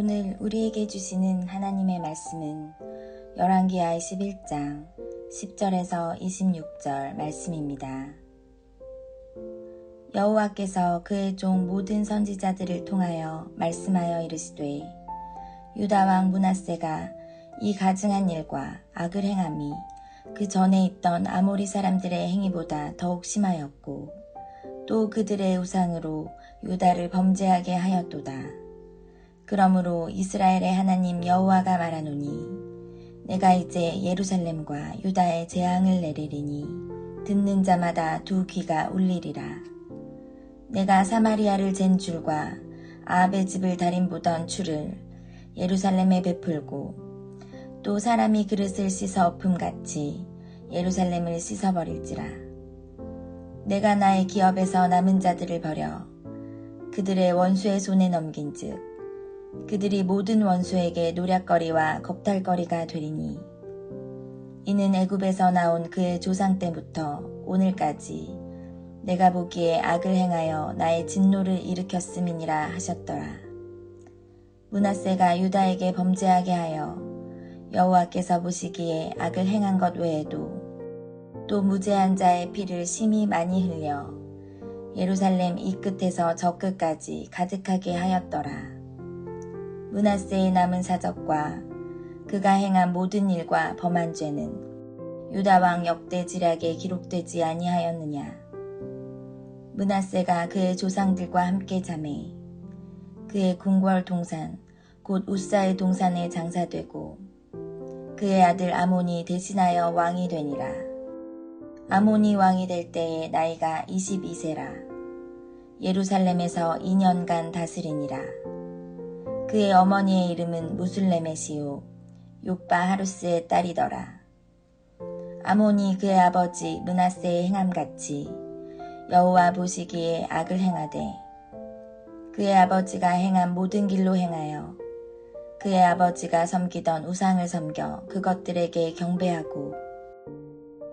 오늘 우리에게 주시는 하나님의 말씀은 열왕기하 21장 10절에서 26절 말씀입니다. 여호와께서 그의 종 모든 선지자들을 통하여 말씀하여 이르시되 유다 왕 므낫세가 이 가증한 일과 악을 행함이 그 전에 있던 아모리 사람들의 행위보다 더욱 심하였고 또 그들의 우상으로 유다를 범죄하게 하였도다. 그러므로 이스라엘의 하나님 여호와가 말하노니 내가 이제 예루살렘과 유다에 재앙을 내리리니 듣는 자마다 두 귀가 울리리라. 내가 사마리아를 잰 줄과 아합의 집을 달인보던 추를 예루살렘에 베풀고 또 사람이 그릇을 씻어 엎음같이 예루살렘을 씻어버릴지라. 내가 나의 기업에서 남은 자들을 버려 그들의 원수의 손에 넘긴즉 그들이 모든 원수에게 노략거리와 겁탈거리가 되리니 이는 애굽에서 나온 그의 조상 때부터 오늘까지 내가 보기에 악을 행하여 나의 진노를 일으켰음이니라 하셨더라. 므낫세가 유다에게 범죄하게 하여 여호와께서 보시기에 악을 행한 것 외에도 또 무죄한 자의 피를 심히 많이 흘려 예루살렘 이 끝에서 저 끝까지 가득하게 하였더라. 므낫세의 남은 사적과 그가 행한 모든 일과 범한 죄는 유다 왕 역대지략에 기록되지 아니하였느냐. 므낫세가 그의 조상들과 함께 자매 그의 궁궐 동산 곧 우사의 동산에 장사되고 그의 아들 아몬이 대신하여 왕이 되니라. 아몬이 왕이 될 때에 나이가 22세라. 예루살렘에서 2년간 다스리니라. 그의 어머니의 이름은 무술레메시요 욕바 하루스의 딸이더라. 아몬이 그의 아버지 므낫세의 행함같이 여호와 보시기에 악을 행하되 그의 아버지가 행한 모든 길로 행하여 그의 아버지가 섬기던 우상을 섬겨 그것들에게 경배하고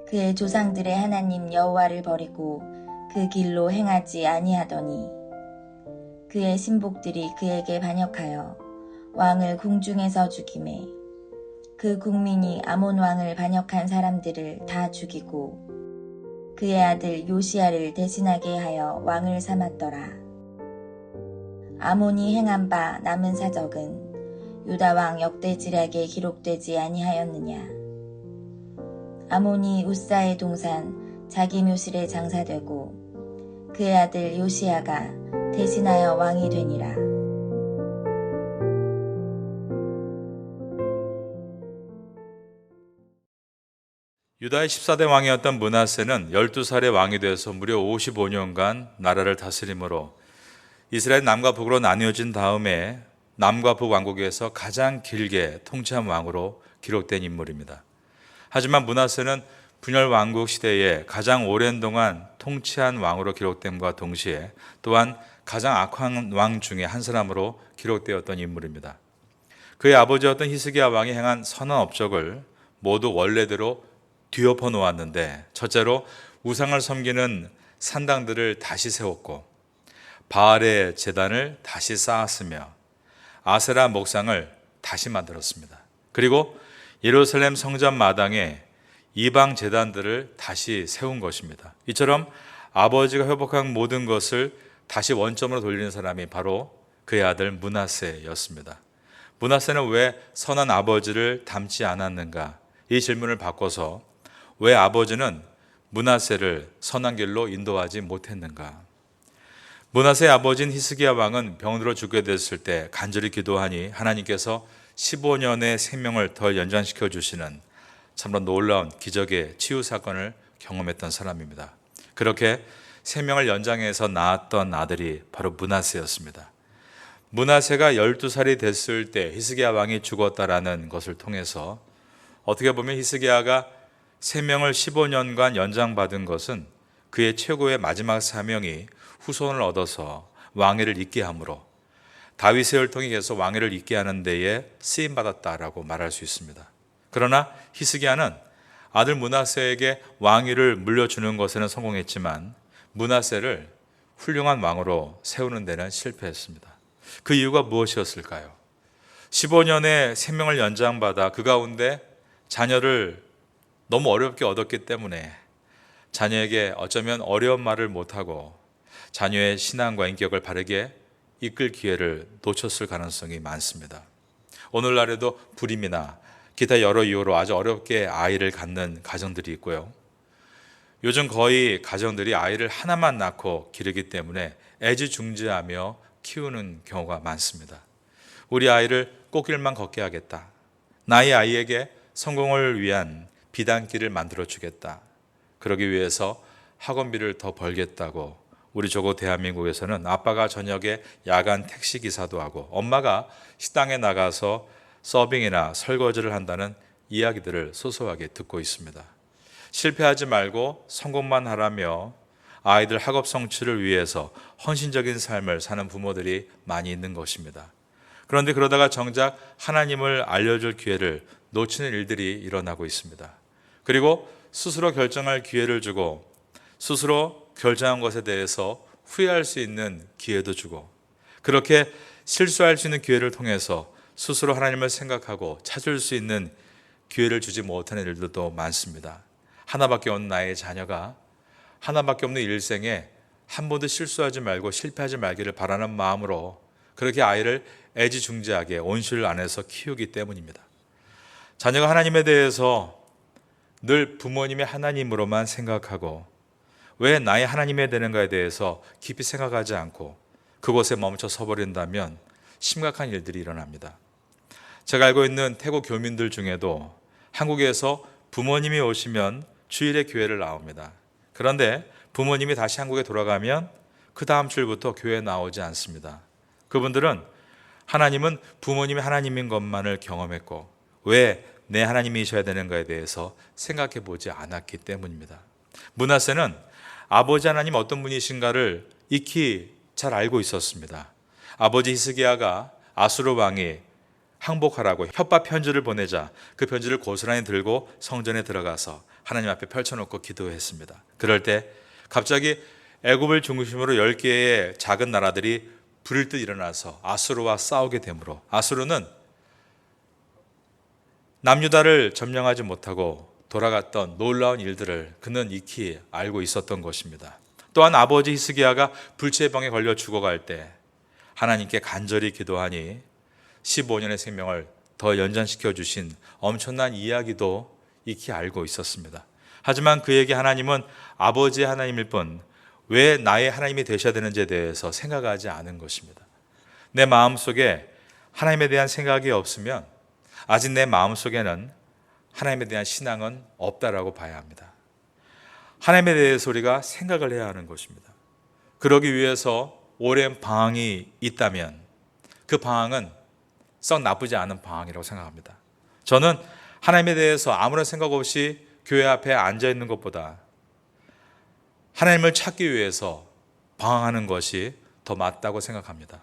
그의 조상들의 하나님 여호와를 버리고 그 길로 행하지 아니하더니 그의 신복들이 그에게 반역하여 왕을 궁중에서 죽이매 그 국민이 아몬 왕을 반역한 사람들을 다 죽이고 그의 아들 요시야를 대신하게 하여 왕을 삼았더라. 아몬이 행한 바 남은 사적은 유다 왕 역대지략에 기록되지 아니하였느냐. 아몬이 우사의 동산 자기 묘실에 장사되고 그의 아들 요시야가 대신하여 왕이 되니라. 유다의 14대 왕이었던 므낫세는 12살의 왕이 되어서 무려 55년간 나라를 다스림으로 이스라엘 남과 북으로 나뉘어진 다음에 남과 북 왕국에서 가장 길게 통치한 왕으로 기록된 인물입니다. 하지만 므낫세는 분열 왕국 시대에 가장 오랜 동안 통치한 왕으로 기록됨과 동시에 또한 가장 악한 왕 중에 한 사람으로 기록되었던 인물입니다. 그의 아버지였던 히스기야 왕이 행한 선한 업적을 모두 원래대로 뒤엎어 놓았는데, 첫째로 우상을 섬기는 산당들을 다시 세웠고 바알의 제단을 다시 쌓았으며 아세라 목상을 다시 만들었습니다. 그리고 예루살렘 성전 마당에 이방 제단들을 다시 세운 것입니다. 이처럼 아버지가 회복한 모든 것을 다시 원점으로 돌리는 사람이 바로 그의 아들 므낫세였습니다. 므낫세는 왜 선한 아버지를 닮지 않았는가? 이 질문을 바꿔서 왜 아버지는 므낫세를 선한 길로 인도하지 못했는가? 므낫세의 아버지인 히스기야 왕은 병으로 죽게 됐을 때 간절히 기도하니 하나님께서 15년의 생명을 더 연장시켜 주시는 참으로 놀라운 기적의 치유 사건을 경험했던 사람입니다. 그렇게 생명을 연장해서 낳았던 아들이 바로 므낫세였습니다. 므낫세가 12살이 됐을 때 히스기야 왕이 죽었다라는 것을 통해서 어떻게 보면 히스기야가 생명을 15년간 연장받은 것은 그의 최고의 마지막 사명이 후손을 얻어서 왕위를 잇게 함으로 다윗의 혈통이 계속 왕위를 잇게 하는 데에 쓰임받았다라고 말할 수 있습니다. 그러나 히스기야는 아들 므낫세에게 왕위를 물려주는 것에는 성공했지만 므낫세를 훌륭한 왕으로 세우는 데는 실패했습니다. 그 이유가 무엇이었을까요? 15년의 생명을 연장받아 그 가운데 자녀를 너무 어렵게 얻었기 때문에 자녀에게 어쩌면 어려운 말을 못하고 자녀의 신앙과 인격을 바르게 이끌 기회를 놓쳤을 가능성이 많습니다. 오늘날에도 불임이나 기타 여러 이유로 아주 어렵게 아이를 갖는 가정들이 있고요. 요즘 거의 가정들이 아이를 하나만 낳고 기르기 때문에 애지중지하며 키우는 경우가 많습니다. 우리 아이를 꽃길만 걷게 하겠다. 나의 아이에게 성공을 위한 비단길을 만들어 주겠다. 그러기 위해서 학원비를 더 벌겠다고 우리 조국 대한민국에서는 아빠가 저녁에 야간 택시기사도 하고 엄마가 식당에 나가서 서빙이나 설거지를 한다는 이야기들을 소소하게 듣고 있습니다. 실패하지 말고 성공만 하라며 아이들 학업 성취를 위해서 헌신적인 삶을 사는 부모들이 많이 있는 것입니다. 그런데 그러다가 정작 하나님을 알려줄 기회를 놓치는 일들이 일어나고 있습니다. 그리고 스스로 결정할 기회를 주고 스스로 결정한 것에 대해서 후회할 수 있는 기회도 주고 그렇게 실수할 수 있는 기회를 통해서 스스로 하나님을 생각하고 찾을 수 있는 기회를 주지 못하는 일들도 많습니다. 하나밖에 없는 나의 자녀가 하나밖에 없는 일생에 한 번도 실수하지 말고 실패하지 말기를 바라는 마음으로 그렇게 아이를 애지중지하게 온실 안에서 키우기 때문입니다. 자녀가 하나님에 대해서 늘 부모님의 하나님으로만 생각하고 왜 나의 하나님이 되는가에 대해서 깊이 생각하지 않고 그곳에 멈춰 서버린다면 심각한 일들이 일어납니다. 제가 알고 있는 태국 교민들 중에도 한국에서 부모님이 오시면 주일에 교회를 나옵니다. 그런데 부모님이 다시 한국에 돌아가면 그 다음 주일부터 교회에 나오지 않습니다. 그분들은 하나님은 부모님이 하나님인 것만을 경험했고 왜 내 하나님이셔야 되는가에 대해서 생각해 보지 않았기 때문입니다. 므낫세는 아버지 하나님 어떤 분이신가를 익히 잘 알고 있었습니다. 아버지 히스기야가 아수르 왕이 항복하라고 협박 편지를 보내자 그 편지를 고스란히 들고 성전에 들어가서 하나님 앞에 펼쳐놓고 기도했습니다. 그럴 때 갑자기 애굽을 중심으로 10개의 작은 나라들이 불일듯 일어나서 아수르와 싸우게 되므로 아수르는 남유다를 점령하지 못하고 돌아갔던 놀라운 일들을 그는 익히 알고 있었던 것입니다. 또한 아버지 히스기야가 불치병에 걸려 죽어갈 때 하나님께 간절히 기도하니 15년의 생명을 더 연장시켜 주신 엄청난 이야기도 익히 알고 있었습니다. 하지만 그에게 하나님은 아버지의 하나님일 뿐 왜 나의 하나님이 되셔야 되는지에 대해서 생각하지 않은 것입니다. 내 마음속에 하나님에 대한 생각이 없으면 아직 내 마음속에는 하나님에 대한 신앙은 없다라고 봐야 합니다. 하나님에 대해서 우리가 생각을 해야 하는 것입니다. 그러기 위해서 오랜 방황이 있다면 그 방황은 썩 나쁘지 않은 방황이라고 생각합니다. 저는 하나님에 대해서 아무런 생각 없이 교회 앞에 앉아 있는 것보다 하나님을 찾기 위해서 방황하는 것이 더 맞다고 생각합니다.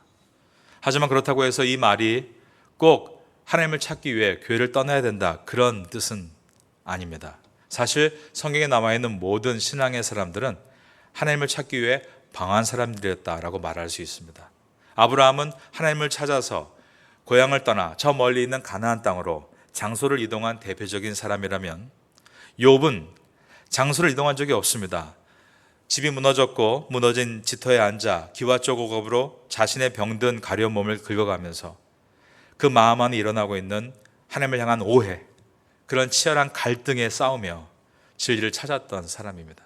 하지만 그렇다고 해서 이 말이 꼭 하나님을 찾기 위해 교회를 떠나야 된다 그런 뜻은 아닙니다. 사실 성경에 나와 있는 모든 신앙의 사람들은 하나님을 찾기 위해 방황한 사람들이었다라고 말할 수 있습니다. 아브라함은 하나님을 찾아서 고향을 떠나 저 멀리 있는 가나안 땅으로 장소를 이동한 대표적인 사람이라면 욥은 장소를 이동한 적이 없습니다. 집이 무너졌고 무너진 지터에 앉아 기와 조각으로 자신의 병든 가려운 몸을 긁어가면서 그 마음 안에 일어나고 있는 하나님을 향한 오해, 그런 치열한 갈등에 싸우며 진리를 찾았던 사람입니다.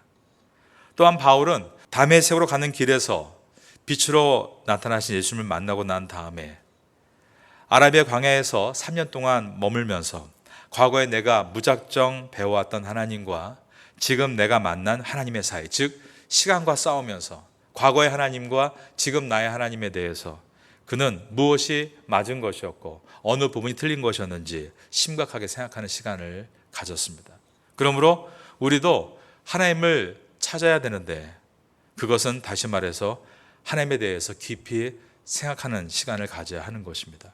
또한 바울은 다메섹으로 가는 길에서 빛으로 나타나신 예수님을 만나고 난 다음에 아라비아 광야에서 3년 동안 머물면서 과거에 내가 무작정 배워왔던 하나님과 지금 내가 만난 하나님의 사이, 즉 시간과 싸우면서 과거의 하나님과 지금 나의 하나님에 대해서 그는 무엇이 맞은 것이었고 어느 부분이 틀린 것이었는지 심각하게 생각하는 시간을 가졌습니다. 그러므로 우리도 하나님을 찾아야 되는데 그것은 다시 말해서 하나님에 대해서 깊이 생각하는 시간을 가져야 하는 것입니다.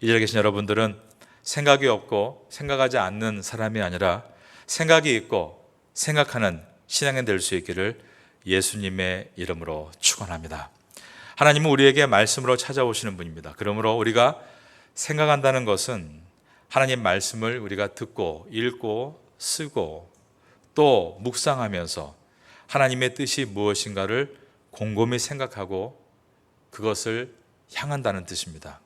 이 자리에 계신 여러분들은 생각이 없고 생각하지 않는 사람이 아니라 생각이 있고 생각하는 신앙이 될 수 있기를 예수님의 이름으로 축원합니다. 하나님은 우리에게 말씀으로 찾아오시는 분입니다. 그러므로 우리가 생각한다는 것은 하나님 말씀을 우리가 듣고 읽고 쓰고 또 묵상하면서 하나님의 뜻이 무엇인가를 곰곰이 생각하고 그것을 향한다는 뜻입니다.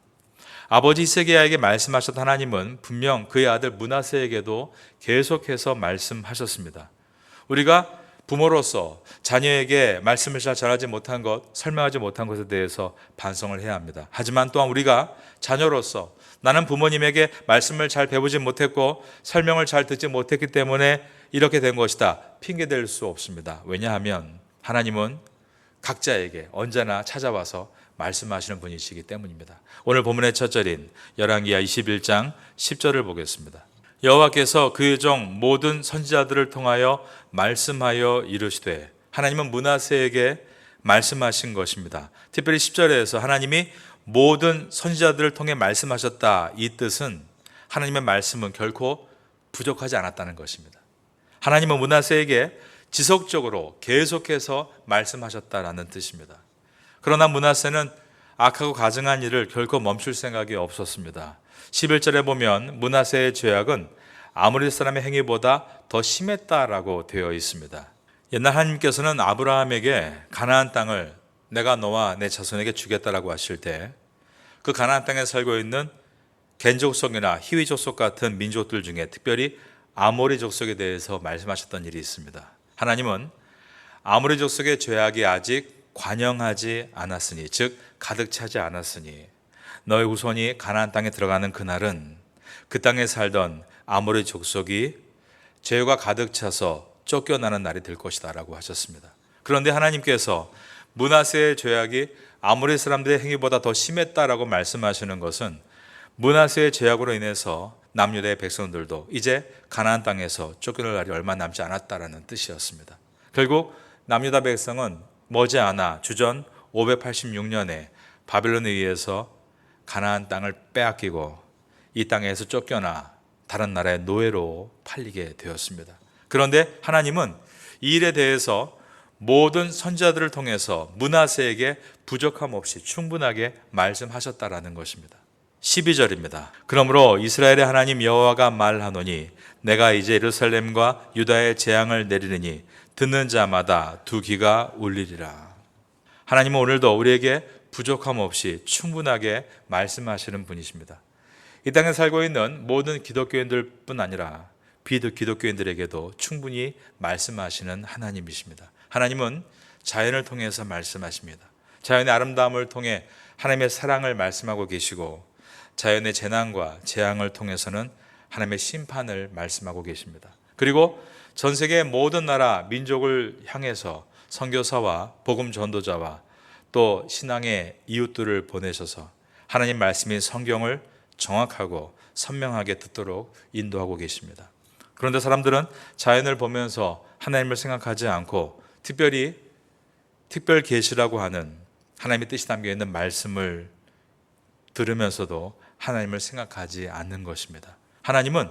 아버지 히스기야에게 말씀하셨던 하나님은 분명 그의 아들 므낫세에게도 계속해서 말씀하셨습니다. 우리가 부모로서 자녀에게 말씀을 잘 전하지 못한 것, 설명하지 못한 것에 대해서 반성을 해야 합니다. 하지만 또한 우리가 자녀로서 나는 부모님에게 말씀을 잘 배우지 못했고 설명을 잘 듣지 못했기 때문에 이렇게 된 것이다, 핑계댈 수 없습니다. 왜냐하면 하나님은 각자에게 언제나 찾아와서 말씀하시는 분이시기 때문입니다. 오늘 본문의 첫 절인 열왕기하 21장 10절을 보겠습니다. 여호와께서 그의 종 모든 선지자들을 통하여 말씀하여 이르시되, 하나님은 므낫세에게 말씀하신 것입니다. 특별히 10절에서 하나님이 모든 선지자들을 통해 말씀하셨다, 이 뜻은 하나님의 말씀은 결코 부족하지 않았다는 것입니다. 하나님은 므낫세에게 지속적으로 계속해서 말씀하셨다라는 뜻입니다. 그러나 므낫세는 악하고 가증한 일을 결코 멈출 생각이 없었습니다. 11절에 보면 므낫세의 죄악은 아모리 사람의 행위보다 더 심했다라고 되어 있습니다. 옛날 하나님께서는 아브라함에게 가나안 땅을 내가 너와 내 자손에게 주겠다라고 하실 때 그 가나안 땅에 살고 있는 겐 족속이나 히위 족속 같은 민족들 중에 특별히 아모리 족속에 대해서 말씀하셨던 일이 있습니다. 하나님은 아모리 족속의 죄악이 아직 관영하지 않았으니, 즉 가득 차지 않았으니 너의 후손이 가나안 땅에 들어가는 그날은 그 땅에 살던 아모리 족속이 죄가 가득 차서 쫓겨나는 날이 될 것이다 라고 하셨습니다. 그런데 하나님께서 므낫세의 죄악이 아모리 사람들의 행위보다 더 심했다라고 말씀하시는 것은 므낫세의 죄악으로 인해서 남유다의 백성들도 이제 가나안 땅에서 쫓겨날 날이 얼마 남지 않았다라는 뜻이었습니다. 결국 남유다 백성은 머지않아 주전 586년에 바벨론에 의해서 가나안 땅을 빼앗기고 이 땅에서 쫓겨나 다른 나라의 노예로 팔리게 되었습니다. 그런데 하나님은 이 일에 대해서 모든 선지자들을 통해서 므낫세에게 부족함 없이 충분하게 말씀하셨다라는 것입니다. 12절입니다. 그러므로 이스라엘의 하나님 여호와가 말하노니 내가 이제 예루살렘과 유다의 재앙을 내리느니 듣는 자마다 두 귀가 울리리라. 하나님은 오늘도 우리에게 부족함 없이 충분하게 말씀하시는 분이십니다. 이 땅에 살고 있는 모든 기독교인들뿐 아니라 비기독교인들에게도 충분히 말씀하시는 하나님이십니다. 하나님은 자연을 통해서 말씀하십니다. 자연의 아름다움을 통해 하나님의 사랑을 말씀하고 계시고 자연의 재난과 재앙을 통해서는 하나님의 심판을 말씀하고 계십니다. 그리고 전 세계의 모든 나라 민족을 향해서 선교사와 복음 전도자와 또 신앙의 이웃들을 보내셔서 하나님 말씀인 성경을 정확하고 선명하게 듣도록 인도하고 계십니다. 그런데 사람들은 자연을 보면서 하나님을 생각하지 않고 특별히 특별 계시라고 하는 하나님의 뜻이 담겨 있는 말씀을 들으면서도 하나님을 생각하지 않는 것입니다. 하나님은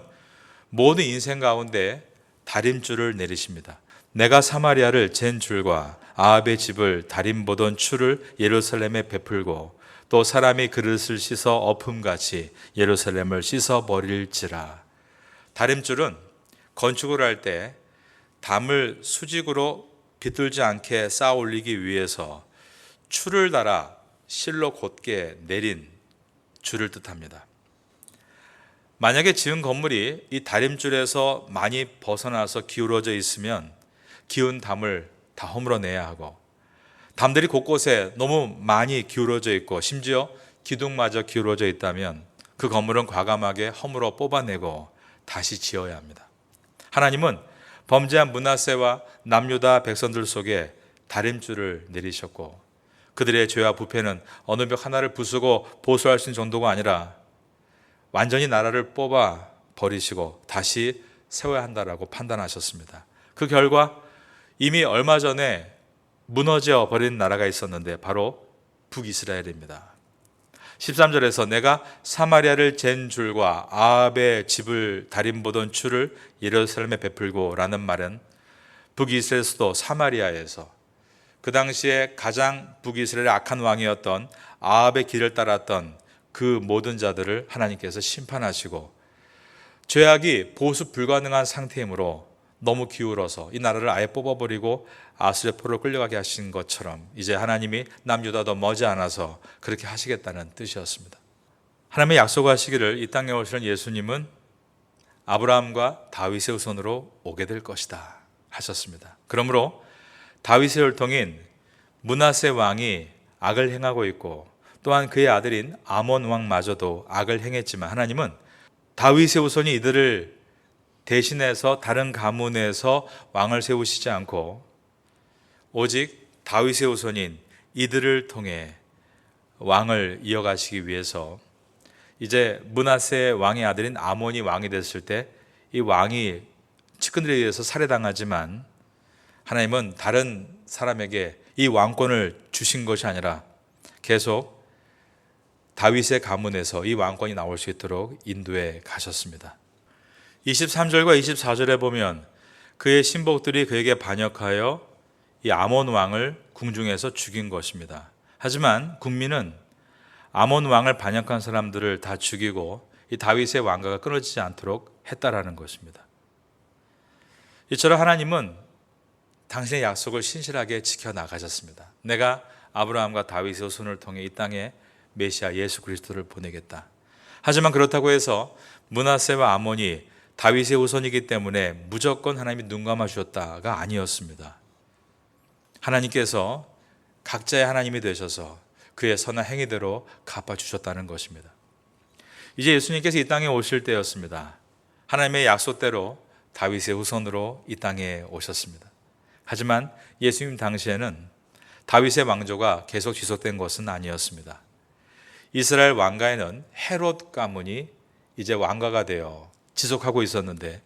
모든 인생 가운데 다림줄을 내리십니다. 내가 사마리아를 잰 줄과 아합의 집을 다림 보던 추를 예루살렘에 베풀고 또 사람이 그릇을 씻어 엎음같이 예루살렘을 씻어 버릴지라. 다림줄은 건축을 할 때 담을 수직으로 비틀지 않게 쌓아 올리기 위해서 추를 달아 실로 곧게 내린 줄을 뜻합니다. 만약에 지은 건물이 이 다림줄에서 많이 벗어나서 기울어져 있으면 기운 담을 다 허물어내야 하고 담들이 곳곳에 너무 많이 기울어져 있고 심지어 기둥마저 기울어져 있다면 그 건물은 과감하게 허물어 뽑아내고 다시 지어야 합니다. 하나님은 범죄한 므낫세와 남유다 백성들 속에 다림줄을 내리셨고 그들의 죄와 부패는 어느 벽 하나를 부수고 보수할 수 있는 정도가 아니라 완전히 나라를 뽑아 버리시고 다시 세워야 한다라고 판단하셨습니다. 그 결과 이미 얼마 전에 무너져 버린 나라가 있었는데 바로 북이스라엘입니다. 13절에서 내가 사마리아를 잰 줄과 아합의 집을 다림 보던 추를 예루살렘에 베풀고 라는 말은 북이스라엘 수도 사마리아에서 그 당시에 가장 북이스라엘의 악한 왕이었던 아합의 길을 따랐던 그 모든 자들을 하나님께서 심판하시고 죄악이 보수 불가능한 상태이므로 너무 기울어서 이 나라를 아예 뽑아버리고 아수르의 포로로 끌려가게 하신 것처럼 이제 하나님이 남유다도 머지않아서 그렇게 하시겠다는 뜻이었습니다. 하나님의 약속하시기를 이 땅에 오시는 예수님은 아브라함과 다윗의 후손으로 오게 될 것이다 하셨습니다. 그러므로 다윗의 혈통인 므낫세 왕이 악을 행하고 있고 또한 그의 아들인 아몬 왕마저도 악을 행했지만 하나님은 다윗의 후손이 이들을 대신해서 다른 가문에서 왕을 세우시지 않고 오직 다윗의 후손인 이들을 통해 왕을 이어가시기 위해서 이제 므낫세 왕의 아들인 아몬이 왕이 됐을 때 이 왕이 측근들에 의해서 살해당하지만 하나님은 다른 사람에게 이 왕권을 주신 것이 아니라 계속 다윗의 가문에서 이 왕권이 나올 수 있도록 인도해 가셨습니다. 23절과 24절에 보면 그의 신복들이 그에게 반역하여 이 아몬 왕을 궁중에서 죽인 것입니다. 하지만 국민은 아몬 왕을 반역한 사람들을 다 죽이고 이 다윗의 왕가가 끊어지지 않도록 했다라는 것입니다. 이처럼 하나님은 당신의 약속을 신실하게 지켜나가셨습니다. 내가 아브라함과 다윗의 후손을 통해 이 땅에 메시아 예수 그리스도를 보내겠다. 하지만 그렇다고 해서 므낫세와 아몬이 다윗의 후손이기 때문에 무조건 하나님이 눈 감아 주셨다가 아니었습니다. 하나님께서 각자의 하나님이 되셔서 그의 선한 행위대로 갚아주셨다는 것입니다. 이제 예수님께서 이 땅에 오실 때였습니다. 하나님의 약속대로 다윗의 후손으로 이 땅에 오셨습니다. 하지만 예수님 당시에는 다윗의 왕조가 계속 지속된 것은 아니었습니다. 이스라엘 왕가에는 헤롯 가문이 이제 왕가가 되어 지속하고 있었는데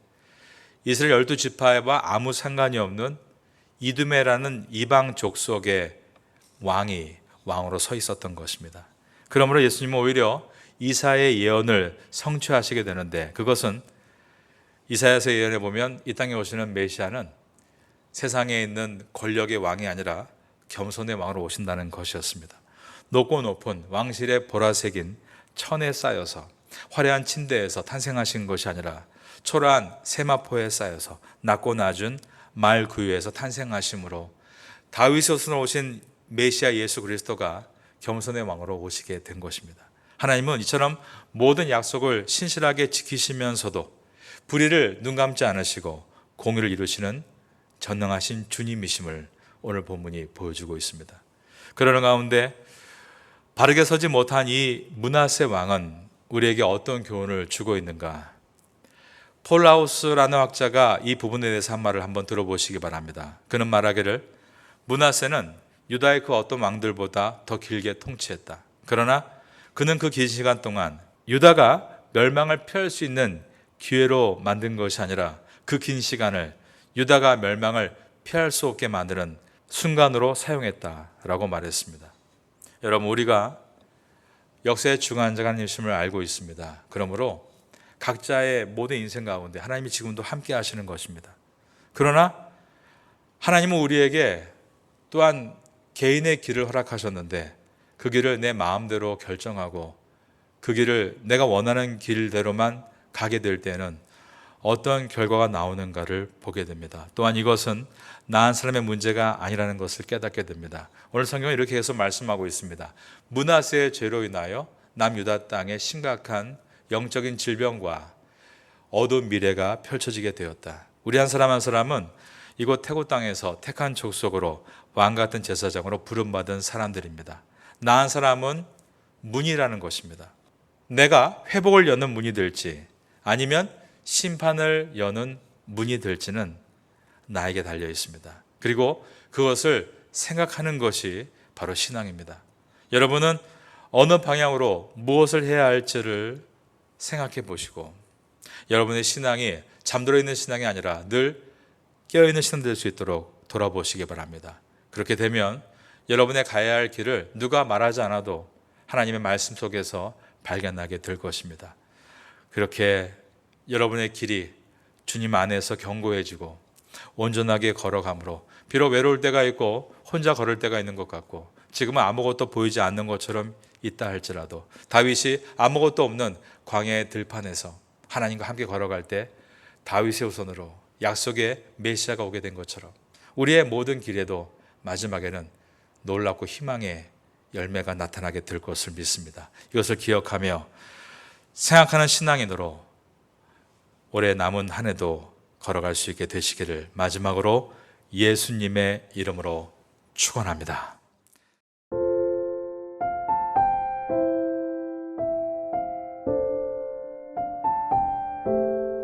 이스라엘 12지파와 아무 상관이 없는 이두메라는 이방 족속의 왕이 왕으로 서 있었던 것입니다. 그러므로 예수님은 오히려 이사야의 예언을 성취하시게 되는데 그것은 이사야서 예언에 보면 이 땅에 오시는 메시아는 세상에 있는 권력의 왕이 아니라 겸손의 왕으로 오신다는 것이었습니다. 높고 높은 왕실의 보라색인 천에 쌓여서 화려한 침대에서 탄생하신 것이 아니라 초라한 세마포에 쌓여서 낮고 낮은 말 구유에서 탄생하심으로 다윗의 후손으로 오신 메시아 예수 그리스도가 겸손의 왕으로 오시게 된 것입니다. 하나님은 이처럼 모든 약속을 신실하게 지키시면서도 불의를 눈 감지 않으시고 공의를 이루시는 전능하신 주님이심을 오늘 본문이 보여주고 있습니다. 그러는 가운데 바르게 서지 못한 이 므낫세 왕은 우리에게 어떤 교훈을 주고 있는가? 폴 라우스라는 학자가 이 부분에 대해서 한 말을 한번 들어보시기 바랍니다. 그는 말하기를 므낫세는 유다의 그 어떤 왕들보다 더 길게 통치했다. 그러나 그는 그 긴 시간 동안 유다가 멸망을 피할 수 있는 기회로 만든 것이 아니라 그 긴 시간을 유다가 멸망을 피할 수 없게 만드는 순간으로 사용했다라고 말했습니다. 여러분, 우리가 역사의 중간자가 하나님이심을 알고 있습니다. 그러므로 각자의 모든 인생 가운데 하나님이 지금도 함께 하시는 것입니다. 그러나 하나님은 우리에게 또한 개인의 길을 허락하셨는데 그 길을 내 마음대로 결정하고 그 길을 내가 원하는 길대로만 가게 될 때는 어떤 결과가 나오는가를 보게 됩니다. 또한 이것은 나 한 사람의 문제가 아니라는 것을 깨닫게 됩니다. 오늘 성경은 이렇게 해서 말씀하고 있습니다. 므낫세의 죄로 인하여 남유다 땅에 심각한 영적인 질병과 어두운 미래가 펼쳐지게 되었다. 우리 한 사람은 이곳 태고 땅에서 택한 족속으로 왕 같은 제사장으로 부름받은 사람들입니다. 나 한 사람은 문이라는 것입니다. 내가 회복을 여는 문이 될지 아니면 심판을 여는 문이 될지는 나에게 달려 있습니다. 그리고 그것을 생각하는 것이 바로 신앙입니다. 여러분은 어느 방향으로 무엇을 해야 할지를 생각해 보시고 여러분의 신앙이 잠들어 있는 신앙이 아니라 늘 깨어있는 신앙 될 수 있도록 돌아보시기 바랍니다. 그렇게 되면 여러분의 가야 할 길을 누가 말하지 않아도 하나님의 말씀 속에서 발견하게 될 것입니다. 그렇게 여러분의 길이 주님 안에서 견고해지고 온전하게 걸어가므로 비록 외로울 때가 있고 혼자 걸을 때가 있는 것 같고 지금은 아무것도 보이지 않는 것처럼 있다 할지라도 다윗이 아무것도 없는 광야의 들판에서 하나님과 함께 걸어갈 때 다윗의 후손으로 약속의 메시아가 오게 된 것처럼 우리의 모든 길에도 마지막에는 놀랍고 희망의 열매가 나타나게 될 것을 믿습니다. 이것을 기억하며 생각하는 신앙인으로 올해 남은 한 해도 걸어갈 수 있게 되시기를 마지막으로 예수님의 이름으로 축원합니다.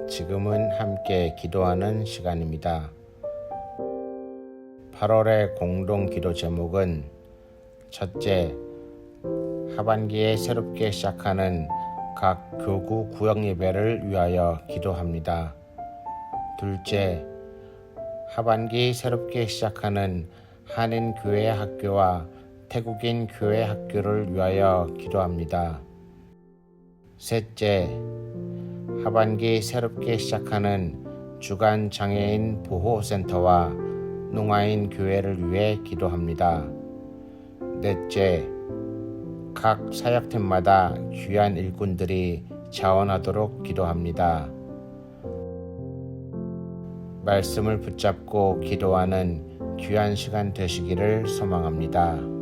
지금은 함께 기도하는 시간입니다. 8월의 공동 기도 제목은 첫째, 하반기에 새롭게 시작하는 각 교구 구역 예배를 위하여 기도합니다. 둘째, 하반기 새롭게 시작하는 한인 교회 학교와 태국인 교회 학교를 위하여 기도합니다. 셋째, 하반기 새롭게 시작하는 주간 장애인 보호센터와 농아인 교회를 위해 기도합니다. 넷째, 각 사역팀마다 귀한 일꾼들이 자원하도록 기도합니다. 말씀을 붙잡고 기도하는 귀한 시간 되시기를 소망합니다.